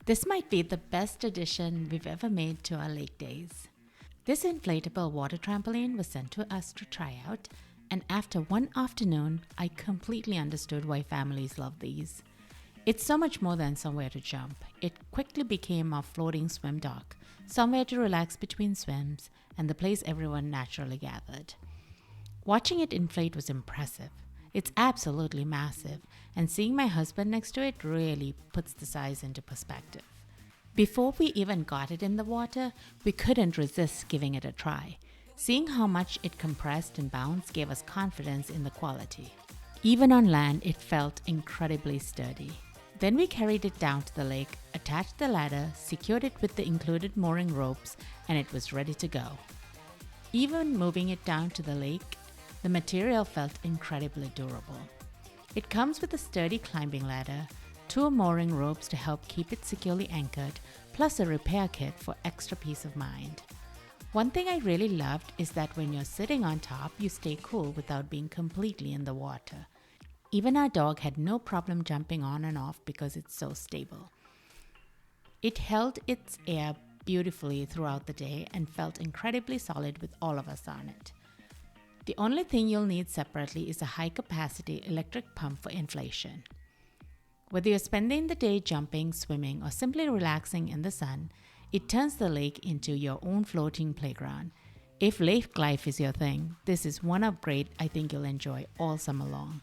This might be the best addition we've ever made to our lake days. This inflatable water trampoline was sent to us to try out, and after one afternoon, I completely understood why families love these. It's so much more than somewhere to jump. It quickly became our floating swim dock, somewhere to relax between swims, and the place everyone naturally gathered. Watching it inflate was impressive. It's absolutely massive, and seeing my husband next to it really puts the size into perspective. Before we even got it in the water, we couldn't resist giving it a try. Seeing how much it compressed and bounced gave us confidence in the quality. Even on land, it felt incredibly sturdy. Then we carried it down to the lake, attached the ladder, secured it with the included mooring ropes, and it was ready to go. Even moving it down to the lake, the material felt incredibly durable. It comes with a sturdy climbing ladder, 2 mooring ropes to help keep it securely anchored, plus a repair kit for extra peace of mind. One thing I really loved is that when you're sitting on top, you stay cool without being completely in the water. Even our dog had no problem jumping on and off because it's so stable. It held its air beautifully throughout the day and felt incredibly solid with all of us on it. The only thing you'll need separately is a high-capacity electric pump for inflation. Whether you're spending the day jumping, swimming, or simply relaxing in the sun, it turns the lake into your own floating playground. If lake life is your thing, this is one upgrade I think you'll enjoy all summer long.